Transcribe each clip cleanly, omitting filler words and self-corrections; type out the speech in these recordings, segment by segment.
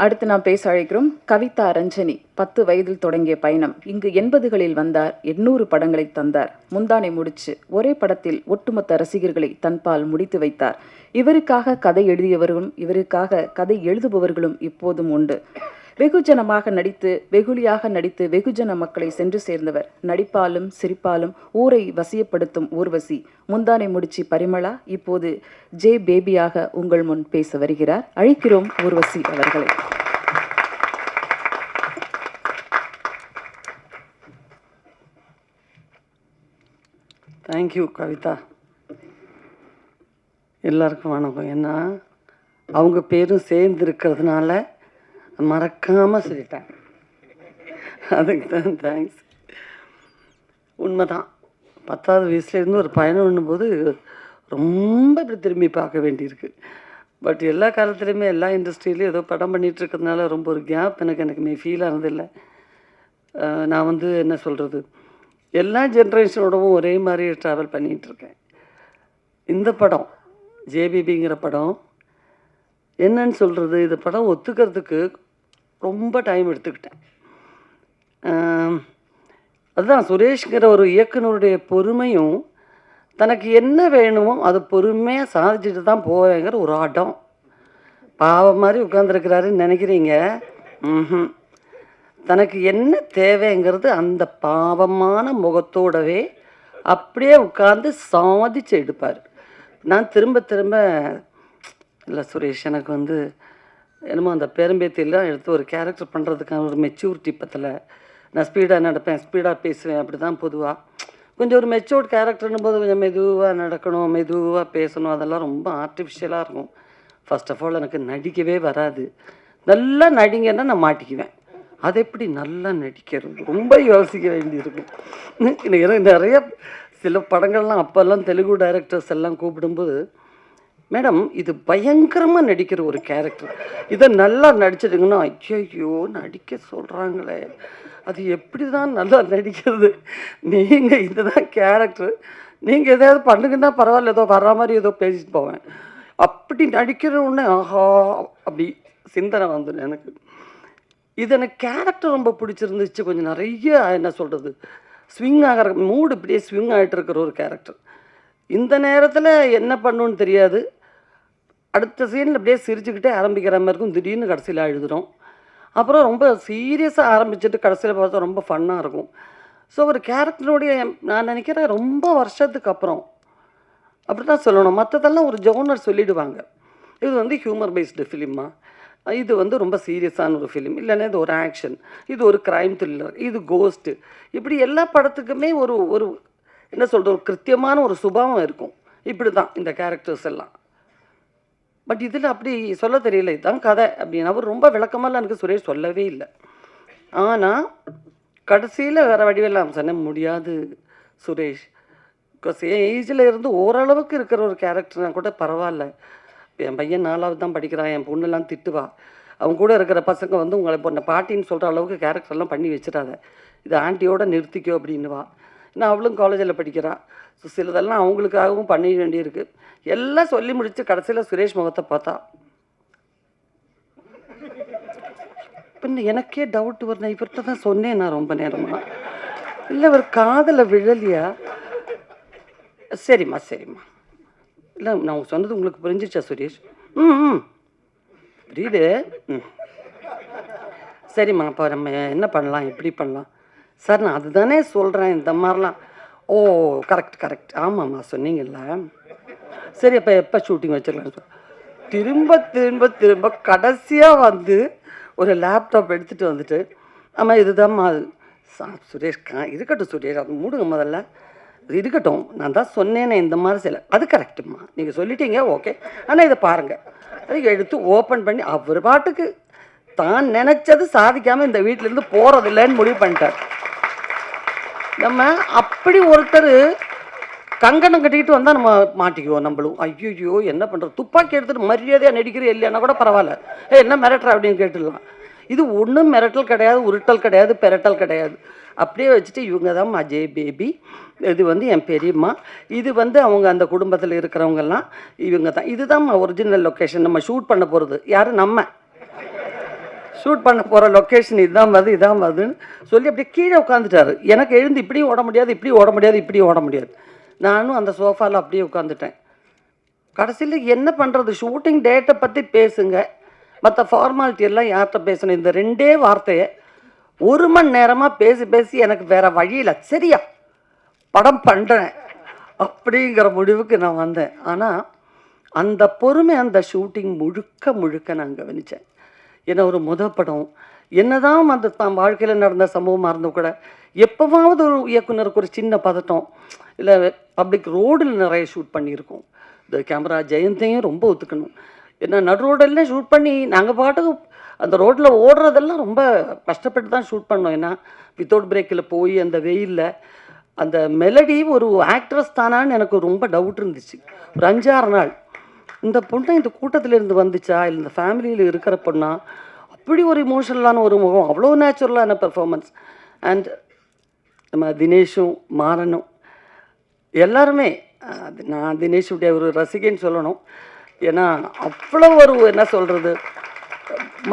அடுத்து நாம் பேச அழைக்கிறோம் கவிதா ரஞ்சனி. 10 வயதில் தொடங்கிய பயணம் இங்கு 80களில் வந்தார். 800 படங்களை தந்தார். முந்தானை முடிச்சு ஒரே படத்தில் ஒட்டுமொத்த ரசிகர்களை தன்பால் முடித்து வைத்தார். இவருக்காக கதை எழுதியவர்களும் இவருக்காக கதை எழுதுபவர்களும் இப்போதும் உண்டு. வெகுஜனமாக நடித்து வெகுளியாக நடித்து வெகுஜன மக்களை சென்று சேர்ந்தவர். நடிப்பாலும் சிரிப்பாலும் ஊரை வசியப்படுத்தும் ஊர்வசி. முந்தானை முடிச்சு பரிமளா இப்போது ஜே பேபியாக உங்கள் முன் பேச வருகிறார். அழைக்கிறோம் ஊர்வசி அவர்களை. தேங்க்யூ கவிதா. எல்லாருக்கும் வணக்கம். ஏன்னா அவங்க பேரும் சேர்ந்து இருக்கிறதுனால மறக்காமல் சொல்லிட்டேன். அதுக்கு தான் தேங்க்ஸ். உண்மைதான், 10வது வயசுலேருந்து ஒரு பயணம் பண்ணும்போது ரொம்ப இப்படி திரும்பி பார்க்க வேண்டியிருக்கு. பட் எல்லா காலத்துலேயுமே எல்லா இண்டஸ்ட்ரியிலையும் ஏதோ படம் பண்ணிகிட்டு இருக்கிறதுனால ரொம்ப ஒரு கேப் எனக்குமே ஃபீல் ஆனதில்லை. நான் என்ன சொல்கிறது, எல்லா ஜென்ரேஷனோடவும் ஒரே மாதிரி ட்ராவல் பண்ணிகிட்ருக்கேன். இந்த படம் ஜேபிபிங்கிற படம் என்னன்னு சொல்கிறது, இந்த படம் ஒத்துக்கிறதுக்கு ரொம்ப டைம் எடுத்துக்கிட்டேன். அதுதான் சுரேஷ்ங்கிற ஒரு இயக்குனருடைய பொறுமையும் தனக்கு என்ன வேணுமோ அதை பொறுமையாக சாதிச்சுட்டு தான் போவேங்கிற ஒரு ஆட்டம். பாவம் மாதிரி உட்காந்துருக்கிறாருன்னு நினைக்கிறீங்க. தனக்கு என்ன தேவைங்கிறது அந்த பாவமான முகத்தோடவே அப்படியே உட்காந்து சாதிச்சு எடுப்பார். நான் திரும்ப திரும்ப இல்லை சுரேஷ், எனக்கு என்னமோ அந்த பேரம்பேத்தியெல்லாம் எடுத்து ஒரு கேரக்டர் பண்ணுறதுக்கான ஒரு மெச்சூரிட்டி பத்தலை. நான் ஸ்பீடாக நடப்பேன், ஸ்பீடாக பேசுவேன், அப்படி தான் பொதுவாக. கொஞ்சம் ஒரு மெச்சூர்ட் கேரக்டர்னும் போது கொஞ்சம் மெதுவாக நடக்கணும், மெதுவாக பேசணும், அதெல்லாம் ரொம்ப ஆர்டிஃபிஷியலாக இருக்கும். ஃபர்ஸ்ட் ஆஃப் ஆல் எனக்கு நடிக்கவே வராது. நல்லா நடிங்கன்னா நான் மாட்டிக்குவேன். அது எப்படி நல்லா நடிக்கிறது ரொம்ப யோசிக்க வேண்டியிருக்கும். எனக்கு நிறைய சில படங்கள்லாம் அப்போல்லாம் தெலுங்கு டைரக்டர்ஸ் எல்லாம் கூப்பிடும்போது, மேடம் இது பயங்கரமாக நடிக்கிற ஒரு கேரக்டர், இதை நல்லா நடிச்சிட்டிங்கன்னா, ஐயோ நடிக்க சொல்கிறாங்களே, அது எப்படி தான் நல்லா நடிக்கிறது, நீங்கள் இதுதான் கேரக்டர், நீங்கள் எதாவது பண்ணுங்கன்னா பரவாயில்ல, ஏதோ வர்ற மாதிரி ஏதோ பேசிட்டு போவேன். அப்படி நடிக்கிற உடனே ஆஹா அப்படி சிந்தனை வந்துடும் எனக்கு. இது எனக்கு கேரக்டர் ரொம்ப பிடிச்சிருந்துச்சு. கொஞ்சம் நிறைய ஸ்விங் ஆகிற மூடு இப்படியே ஸ்விங் ஆகிட்டு இருக்கிற ஒரு கேரக்டர். இந்த நேரத்தில் என்ன பண்ணுன்னு தெரியாது, அடுத்த சீனில் அப்படியே சிரிச்சுக்கிட்டே ஆரம்பிக்கிற மாதிரி இருக்கும், திடீர்னு கடைசியில் அழுதுறோம். அப்புறம் ரொம்ப சீரியஸாக ஆரம்பிச்சுட்டு கடைசியில் பார்த்தா ரொம்ப ஃபன்னாக இருக்கும். ஸோ ஒரு கேரக்டருடைய நான் நினைக்கிறேன் ரொம்ப வருஷத்துக்கு அப்புறம் அப்படி தான் சொல்லணும். மற்றதெல்லாம் ஒரு ஜோனர் சொல்லிவிடுவாங்க, இது ஹியூமர் பேஸ்டு ஃபிலிமா, இது ரொம்ப சீரியஸான ஒரு ஃபிலிம், இல்லைன்னா இது ஒரு ஆக்ஷன், இது ஒரு க்ரைம் த்ரில்லர், இது கோஸ்ட்டு, இப்படி எல்லா படத்துக்குமே ஒரு ஒரு ஒரு கிருத்தியமான ஒரு சுபாவம் இருக்கும். இப்படி தான் இந்த கேரக்டர்ஸ் எல்லாம். பட் இதில் அப்படி சொல்ல தெரியல, இதுதான் கதை அப்படின்னு அவர் ரொம்ப விளக்கமெல்லாம் எனக்கு சுரேஷ் சொல்லவே இல்லை. ஆனால் கடைசியில் வேறு வடிவெல்லாம் சொன்ன முடியாது சுரேஷ், பிகாஸ் ஏஜில் இருந்து ஓரளவுக்கு இருக்கிற ஒரு கேரக்டர்னா கூட பரவாயில்ல. என் பையன் 4வது தான் படிக்கிறான், என் பொண்ணெல்லாம் திட்டுவா, அவங்க கூட இருக்கிற பசங்க உங்களை பொண்ணை பாட்டின்னு சொல்கிற அளவுக்கு கேரக்டர்லாம் பண்ணி வச்சிடாத, இது ஆண்டியோட நிறுத்திக்கோ அப்படின்னுவா. நான் அவளும் காலேஜில் படிக்கிறாள். ஸோ சிலதெல்லாம் அவங்களுக்காகவும் பண்ண வேண்டியிருக்கு. எல்லாம் சொல்லி முடித்து கடைசியில் சுரேஷ் முகத்தை பார்த்தா பின்ன எனக்கே டவுட் வரணும், இவர்கிட்ட தான் சொன்னேன் நான் ரொம்ப நேரமாக, இல்லை அவர் காதலை விழலையா? சரிம்மா சரிம்மா, இல்லை நான் சொன்னது உங்களுக்கு புரிஞ்சிச்சா சுரேஷ்? புரியுது. சரிம்மா, அப்போ நம்ம என்ன பண்ணலாம், எப்படி பண்ணலாம்? சார் நான் அதுதானே சொல்கிறேன், இந்த மாதிரிலாம். ஓ கரெக்ட் ஆமாம்மா சொன்னீங்கல்ல. சரி அப்போ எப்போ ஷூட்டிங் வச்சிடலாம் சார்? திரும்ப கடைசியாக ஒரு லேப்டாப் எடுத்துகிட்டு வந்துட்டு, ஆமாம் இதுதான்மா சுரேஷ் இருக்கட்டும் சுரேஷ், அது மூடுங்க முதல்ல, இருக்கட்டும், நான் தான் சொன்னேனே இந்த மாதிரி சில, அது கரெக்டுமா, நீங்கள் சொல்லிட்டீங்க ஓகே, ஆனால் இதை பாருங்கள், அதை எடுத்து ஓப்பன் பண்ணி அவர் பாட்டுக்கு தான் நினச்சது சாதிக்காமல் இந்த வீட்டிலேருந்து போகிறதில்லைன்னு முடிவு பண்ணிட்டார். நம்ம அப்படி ஒருத்தர் கங்கணம் கட்டிக்கிட்டு வந்தால் நம்ம மாட்டிக்குவோம். நம்மளும் ஐயோ என்ன பண்ணுறது, துப்பாக்கி எடுத்துகிட்டு மரியாதையாக நடிக்கிறேன் இல்லைன்னா கூட பரவாயில்ல, என்ன மிரட்டுற அப்படின்னு கேட்டுடலாம். இது ஒன்றும் மிரட்டல் கிடையாது, உருட்டல் கிடையாது, பெரட்டல் கிடையாது. அப்படியே வச்சுட்டு இவங்க தான் அஜய் பேபி, இது என் பெரியம்மா, இது அவங்க அந்த குடும்பத்தில் இருக்கிறவங்கெல்லாம் இவங்க தான், இதுதான் ஒரிஜினல் லொக்கேஷன், நம்ம ஷூட் பண்ண போகிறது யார், நம்ம ஷூட் பண்ண போகிற லொக்கேஷன் இதான் வருதுன்னு சொல்லி அப்படியே கீழே உட்காந்துட்டாரு. எனக்கு எழுந்து இப்படியும் ஓட முடியாது, இப்படியும் ஓட முடியாது, இப்படியும் ஓட முடியாது. நானும் அந்த சோஃபாவில் அப்படியே உட்காந்துட்டேன். கடைசியில் என்ன பண்ணுறது, ஷூட்டிங் டேட்டை பற்றி பேசுங்க, மற்ற ஃபார்மாலிட்டி எல்லாம் யார்கிட்ட பேசணும், இந்த 2 வார்த்தையை 1 மணி நேரமாக பேசி பேசி எனக்கு வேறு வழியில் சரியா படம் பண்ணுறேன் அப்படிங்கிற முடிவுக்கு நான் வந்தேன். ஆனால் அந்த பொறுமை அந்த ஷூட்டிங் முழுக்க நான் கவனித்தேன். ஏன்னா ஒரு படம் என்னதான் அந்த வாழ்க்கையில் நடந்த சம்பவமாக இருந்தும் கூட எப்போவாவது ஒரு இயக்குனருக்கு ஒரு சின்ன பதட்டம், இல்லை பப்ளிக் ரோடில் நிறைய ஷூட் பண்ணியிருக்கோம். இந்த கேமரா ஜெயந்தையும் ரொம்ப ஒத்துக்கணும். ஏன்னா நடு ரோடெல்லாம் ஷூட் பண்ணி நாங்கள் பாட்டுக்கு அந்த ரோட்டில் ஓடுறதெல்லாம் ரொம்ப கஷ்டப்பட்டு தான் ஷூட் பண்ணோம். ஏன்னா வித்தவுட் பிரேக்கில் போய் அந்த வெயிலில் அந்த மெலடி ஒரு ஆக்ட்ரஸ் தானான்னு எனக்கு ரொம்ப டவுட் இருந்துச்சு. ஒரு 5-6 நாள் இந்த பொண்ணை இந்த கூட்டத்தில் இருந்து வந்துச்சா, இல்லை இந்த ஃபேமிலியில் இருக்கிற பொண்ணா, அப்படி ஒரு இமோஷனலான ஒரு முகம், அவ்வளோ நேச்சுரலான பெர்ஃபார்மன்ஸ். அண்ட் நம்ம தினேஷும் மாறனும் எல்லாருமே, நான் தினேஷுடைய ஒரு ரசிகன்னு சொல்லணும். ஏன்னா அவ்வளோ ஒரு என்ன சொல்கிறது,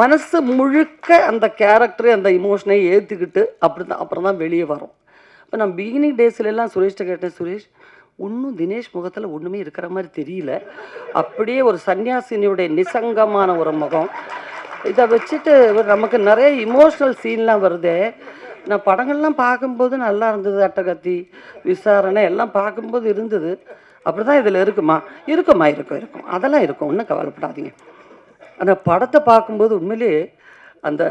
மனசு முழுக்க அந்த கேரக்டரு அந்த இமோஷனை ஏற்றுக்கிட்டு அப்புறம் தான் வெளியே வரும். இப்போ நான் பிகினிங் டேஸ்லெல்லாம் சுரேஷ்கிட்ட கேட்டேன், சுரேஷ் ஒன்றும் தினேஷ் முகத்தில் ஒன்றுமே இருக்கிற மாதிரி தெரியல, அப்படியே ஒரு சன்னியாசினியுடைய நிசங்கமான ஒரு முகம். இதை வச்சுட்டு நமக்கு நிறைய இமோஷ்னல் சீன்லாம் வருதே. நான் படங்கள்லாம் பார்க்கும்போது நல்லா இருந்தது, அட்டகத்தி, விசாரணை எல்லாம் பார்க்கும்போது இருந்தது. அப்படி தான் இதில் இருக்குமா? இருக்கும், அதெல்லாம் இருக்கும், ஒன்றும் கவலைப்படாதீங்க. ஆனால் படத்தை பார்க்கும்போது உண்மையிலே அந்த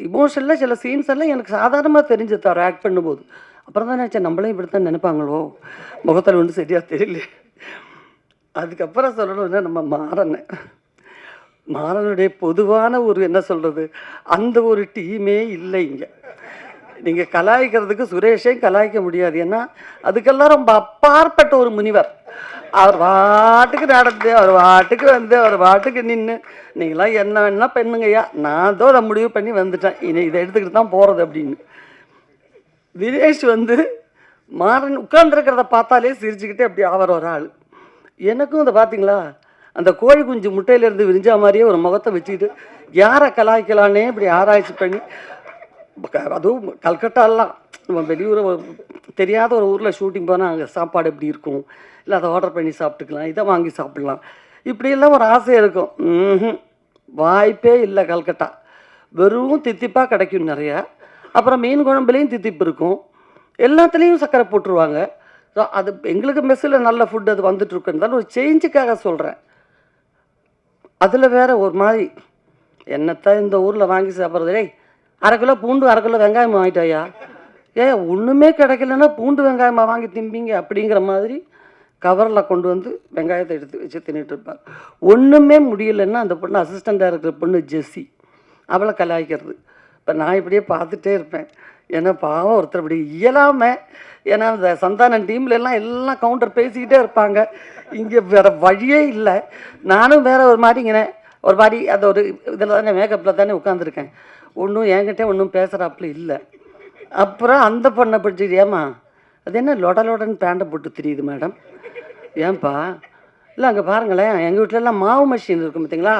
இமோஷனில் சில சீன்ஸ் எல்லாம் எனக்கு சாதாரணமாக தெரிஞ்சு தர ஆக்ட் பண்ணும்போது. அப்புறம் தான் நினச்சேன், நம்மளே இப்படி தான் நினைப்பாங்களோ, முகத்தில் ஒன்றும் சரியாக தெரியல. அதுக்கப்புறம் சொல்லணும்னா நம்ம மாறனுடைய பொதுவான ஒரு என்ன சொல்கிறது, அந்த ஒரு டீமே இல்லை இங்கே. நீங்கள் கலாய்க்கிறதுக்கு சுரேஷையும் கலாய்க்க முடியாது. ஏன்னா அதுக்கெல்லாம் ரொம்ப அப்பாற்பட்ட ஒரு முனிவர். அவர் வாட்டுக்கு நடந்து, அவர் வாட்டுக்கு வந்து, அவர் வாட்டுக்கு நின்று, நீங்களாம் என்ன வேணா பெண்ணுங்கய்யா, நான் தான் அதை முடிவு பண்ணி வந்துட்டேன், இதை எடுத்துக்கிட்டு தான் போகிறது அப்படின்னு. தினேஷ் வந்து மாறன் உட்கார்ந்துருக்கிறத பார்த்தாலே சிரிச்சுக்கிட்டே அப்படி அவர் ஒரு ஆள். எனக்கும் அதை பார்த்தீங்களா, அந்த கோழி குஞ்சு முட்டையிலேருந்து விரிஞ்சா மாதிரியே ஒரு முகத்தை வச்சுக்கிட்டு யாரை கலாய்க்கலான்னே இப்படி ஆராய்ச்சி பண்ணி, அதுவும் கல்கட்டாலாம் நம்ம வெளியூர் தெரியாத ஒரு ஊரில் ஷூட்டிங் போனால் அங்கே சாப்பாடு எப்படி இருக்கும், இல்லை அதை ஆர்டர் பண்ணி சாப்பிட்டுக்கலாம், இதை வாங்கி சாப்பிட்லாம், இப்படியெல்லாம் ஒரு ஆசை இருக்கும். வாய்ப்பே இல்லை. கல்கட்டா வெறும் தித்திப்பாக கிடைக்கும் நிறையா. அப்புறம் மீன் குழம்புலேயும் தித்திப்பு இருக்கும், எல்லாத்துலேயும் சர்க்கரை போட்டுருவாங்க. ஸோ அது எங்களுக்கு மெஸ்ஸில் நல்ல ஃபுட் அது வந்துட்டுருக்குன்னு ஒரு சேஞ்சுக்காக சொல்கிறேன். அதில் வேறு ஒரு மாதிரி என்னத்தான் இந்த ஊரில் வாங்கி சாப்பிட்றது, 1/2 கிலோ பூண்டு 1/2 கிலோ வெங்காயம் வாங்கிட்டாயா, ஒன்றுமே கிடைக்கலன்னா பூண்டு வெங்காயமாக வாங்கி திம்பிங்க அப்படிங்கிற மாதிரி கவரில் கொண்டு வந்து வெங்காயத்தை எடுத்து வச்சு தின்னுட்டு இருப்பார். ஒன்றுமே முடியலைன்னா அந்த பொண்ணு அசிஸ்டண்ட்டாக இருக்கிற பொண்ணு ஜெஸ்ஸி, அவளை கலாய்க்கிறது. இப்போ நான் இப்படியே பார்த்துட்டே இருப்பேன். ஏன்னா பாவம் ஒருத்தர் இப்படி இயலாமல், ஏன்னா இந்த சந்தானம் டீம்லெல்லாம் எல்லாம் கவுண்டர் பேசிக்கிட்டே இருப்பாங்க, இங்கே வேறு வழியே இல்லை. நானும் வேறு ஒரு மாதிரிங்கிறேன், ஒரு மாதிரி அந்த ஒரு இதில் தானே மேக்கப்பில் தானே உட்காந்துருக்கேன், ஒன்றும் என்கிட்ட ஒன்றும் பேசுகிறாப்புல இல்லை. அப்புறம் அந்த பொண்ணை பிடிச்சிட்டு, ஏம்மா அது என்ன லொடன்னு பேண்டை போட்டு தெரியுது மேடம், ஏன்பா, இல்லை அங்கே பாருங்களேன், எங்கள் வீட்டிலலாம் மாவு மிஷின் இருக்கும் பார்த்தீங்களா,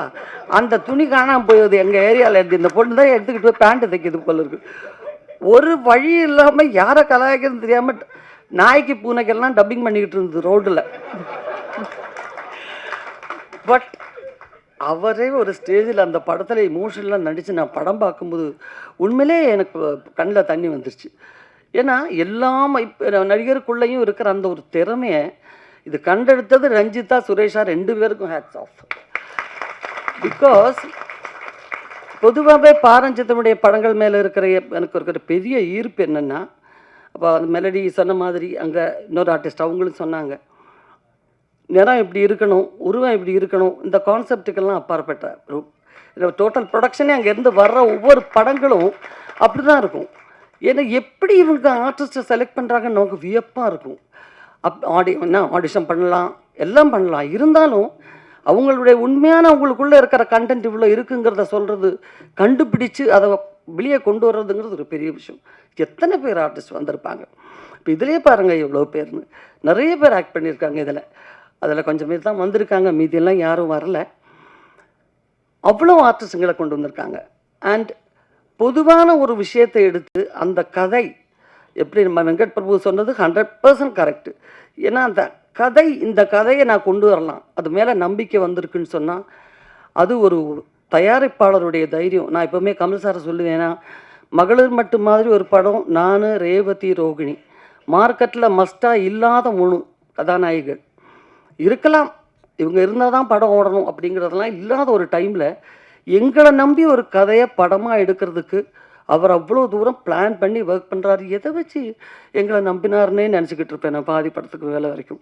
அந்த துணி காணாமல் போயிடுது எங்கள் ஏரியாவில் இருந்து, இந்த பொண்ணு தான் எடுத்துக்கிட்டு போய் பேண்ட்டு தைக்கிது போல இருக்குது. ஒரு வழி இல்லாமல் யாரை கலாய்க்கிறதுன்னு தெரியாமல் நாய்க்கு பூனைக்கெல்லாம் டப்பிங் பண்ணிக்கிட்டு இருந்தது ரோட்டில். பட் அவரே ஒரு ஸ்டேஜில் அந்த படத்தில் இமோஷனலாக நடித்து நான் படம் பார்க்கும்போது உண்மையிலே எனக்கு கண்ணில் தண்ணி வந்துருச்சு. ஏன்னா எல்லாம் இப்போ நடிகருக்குள்ளேயும் இருக்கிற அந்த ஒரு திறமையை இது கண்டெடுத்தது ரஞ்சிதா, சுரேஷா 2 பேருக்கும் ஹேட்ஸ் ஆஃப். பிகாஸ் பொதுவாகவே பாரஞ்சித்தனுடைய படங்கள் மேலே இருக்கிற எனக்கு இருக்கிற பெரிய ஈர்ப்பு என்னென்னா, அப்போ அந்த மெலடி சொன்ன மாதிரி அங்கே இன்னொரு ஆர்டிஸ்ட் அவங்களும் சொன்னாங்க, நிறம் இப்படி இருக்கணும், உருவம் இப்படி இருக்கணும், இந்த கான்செப்டுக்கெல்லாம் அப்பாற்பட்ட டோட்டல் ப்ரொடக்ஷனே அங்கேருந்து வர்ற ஒவ்வொரு படங்களும் அப்படி தான் இருக்கும். ஏன்னா எப்படி இவங்க ஆர்டிஸ்ட்டை செலக்ட் பண்ணுறாங்கன்னு நமக்கு வியப்பாக இருக்கும். ஆடிஷன் பண்ணலாம், எல்லாம் பண்ணலாம், இருந்தாலும் அவங்களுடைய உண்மையான அவங்களுக்குள்ளே இருக்கிற கண்டென்ட் இவ்வளோ இருக்குங்கிறத சொல்கிறது, கண்டுபிடிச்சு அதை வெளியே கொண்டு வர்றதுங்கிறது ஒரு பெரிய விஷயம். எத்தனை பேர் ஆர்டிஸ்ட் வந்திருப்பாங்க. இப்போ இதிலே பாருங்கள் எவ்வளோ பேர்னு, நிறைய பேர் ஆக்ட் பண்ணியிருக்காங்க. அதில் கொஞ்சம் பேர் தான் வந்திருக்காங்க, மீதியெல்லாம் யாரும் வரல. அவ்வளோ ஆர்டிஸ்ட்டுங்களை கொண்டு வந்திருக்காங்க. அண்ட் பொதுவான ஒரு விஷயத்தை எடுத்து அந்த கதை எப்படி நம்ம வெங்கட் பிரபு சொன்னது 100% கரெக்டு. ஏன்னா அந்த கதை, இந்த கதையை நான் கொண்டு வரலாம், அது மேலே நம்பிக்கை வந்திருக்குன்னு சொன்னால் அது ஒரு தயாரிப்பாளருடைய தைரியம். நான் எப்போவுமே கமல் சாரை சொல்லுவேன்னா, மகளிர் மட்டும் மாதிரி ஒரு படம், நான், ரேவதி, ரோகிணி, மார்க்கெட்டில் மஸ்டாக இல்லாத 3 கதாநாயகிகள் இருக்கலாம், இவங்க இருந்தால் தான் படம் ஓடணும் அப்படிங்கிறதெல்லாம் இல்லாத ஒரு டைமில் எங்களை நம்பி ஒரு கதையை படமாக எடுக்கிறதுக்கு அவர் அவ்வளோ தூரம் பிளான் பண்ணி ஒர்க் பண்ணுறாரு. எதை வச்சு எங்களை நம்பினார்னே நினச்சிக்கிட்டு இருப்பேன் நான் பாதி படத்துக்கு வேலை வரைக்கும்.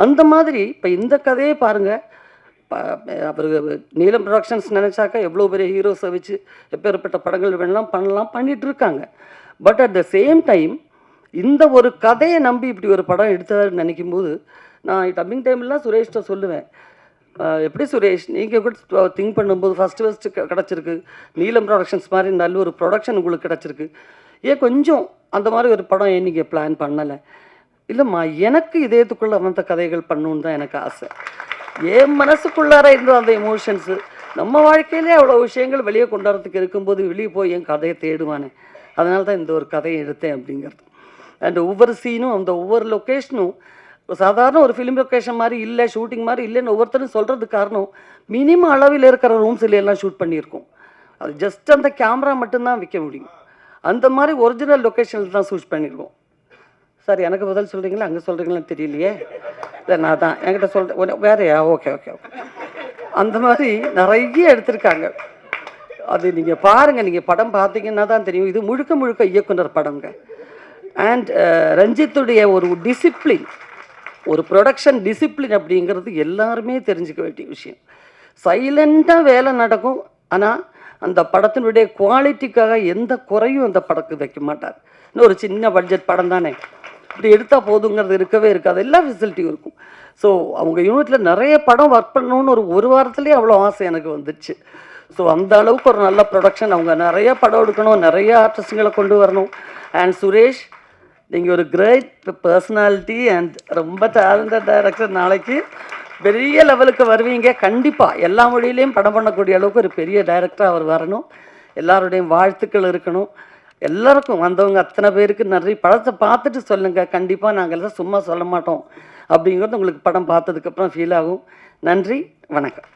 அந்த மாதிரி இப்போ இந்த கதையை பாருங்கள், அவர் நீலம் ப்ரொடக்ஷன்ஸ் நினச்சாக்கா எவ்வளோ பெரிய ஹீரோஸை வச்சு எப்பேற்பட்ட படங்கள் வேணாலும் பண்ணலாம், பண்ணிகிட்டு இருக்காங்க. But at the same time இந்த ஒரு கதையை நம்பி இப்படி ஒரு படம் எடுத்தாருன்னு நினைக்கும் போது நான் டப்பிங் டைம்லாம் சுரேஷ்ட சொல்லுவேன், எப்படி சுரேஷ் நீங்கள் கூட திங்க் பண்ணும்போது ஃபஸ்ட்டு கிடச்சிருக்கு, நீலம் ப்ரொடக்ஷன்ஸ் மாதிரி நல்ல ஒரு ப்ரொடக்ஷன் உங்களுக்கு கிடச்சிருக்கு, ஏன் கொஞ்சம் அந்த மாதிரி ஒரு படம் ஏன் நீங்கள் பிளான் பண்ணலை? இல்லைம்மா, எனக்கு இதயத்துக்குள்ளே வந்த கதைகள் பண்ணணுன்னு தான் எனக்கு ஆசை. என் மனசுக்குள்ளார இருந்த அந்த எமோஷன்ஸு நம்ம வாழ்க்கையிலே அவ்வளோ விஷயங்கள் வெளியே கொண்டாடுறதுக்கு இருக்கும்போது வெளியே போய் என் கதையை தேடுவானே, அதனால தான் இந்த ஒரு கதையை எடுத்தேன் அப்படிங்கிறது. அண்ட் ஒவ்வொரு சீனும் அந்த ஒவ்வொரு லொக்கேஷனும் சாதாரண ஒரு ஃபிலிம் லொக்கேஷன் மாதிரி இல்லை, ஷூட்டிங் மாதிரி இல்லைன்னு ஒவ்வொருத்தரும் சொல்கிறதுக்கு காரணம் மினிமம் அளவில் இருக்கிற ரூம்ஸில் எல்லாம் ஷூட் பண்ணியிருக்கோம். அது ஜஸ்ட் அந்த கேமரா மட்டும்தான் விற்க முடியும். அந்த மாதிரி ஒரிஜினல் லொக்கேஷனில் தான் ஷூட் பண்ணியிருக்கோம். சார் எனக்கு பதில் சொல்கிறீங்களா, அங்கே சொல்கிறீங்களான்னு தெரியலையே. இல்லை நான் தான் என்கிட்ட சொல்கிறேன் வேறையா? Okay okay okay. அந்த மாதிரி நிறைய எடுத்திருக்காங்க. அது நீங்கள் பாருங்கள், நீங்கள் படம் பார்த்தீங்கன்னா தான் தெரியும். இது முழுக்க முழுக்க இயக்குனர் படங்க. அண்ட் ரஞ்சித்துடைய ஒரு டிசிப்ளின், ஒரு ப்ரொடக்ஷன் டிசிப்ளின் அப்படிங்கிறது எல்லாருமே தெரிஞ்சுக்க வேண்டிய விஷயம். சைலண்டாக வேலை நடக்கும், ஆனால் அந்த படத்தினுடைய குவாலிட்டிக்காக எந்த குறையும் அந்த படத்துக்கு வைக்க மாட்டார். இன்னும் ஒரு சின்ன பட்ஜெட் படம் தானே, இப்படி எடுத்தால் போதுங்கிறது இருக்கவே இருக்காது, எல்லா ஃபெசிலிட்டியும் இருக்கும். ஸோ அவங்க யூனிட்டில் நிறைய படம் ஒர்க் பண்ணணும்னு ஒரு வாரத்துலேயே அவ்வளோ ஆசை எனக்கு வந்துடுச்சு. ஸோ அந்த அளவுக்கு ஒரு நல்ல ப்ரொடக்ஷன், அவங்க நிறைய படம் எடுக்கணும், நிறைய ஆர்டிஸ்ட்டுங்களை கொண்டு வரணும். அண்ட் சுரேஷ், நீங்கள் ஒரு கிரேட் பர்சனாலிட்டி அண்ட் ரொம்ப டேலண்டட் டைரக்டர். நாளைக்கு பெரிய லெவலுக்கு வருவீங்க கண்டிப்பாக. எல்லா மொழியிலையும் படம் பண்ணக்கூடிய அளவுக்கு ஒரு பெரிய டைரக்டராக அவர் வரணும். எல்லாருடையும் வாழ்த்துக்கள் இருக்கணும். எல்லாருக்கும் வந்தவங்க அத்தனை பேருக்கு நன்றி. படத்தை பார்த்துட்டு சொல்லுங்கள், கண்டிப்பாக நாங்கள் எல்லாம் சும்மா சொல்ல மாட்டோம் அப்படிங்கிறது உங்களுக்கு படம் பார்த்ததுக்கப்புறம் ஃபீல் ஆகும். நன்றி, வணக்கம்.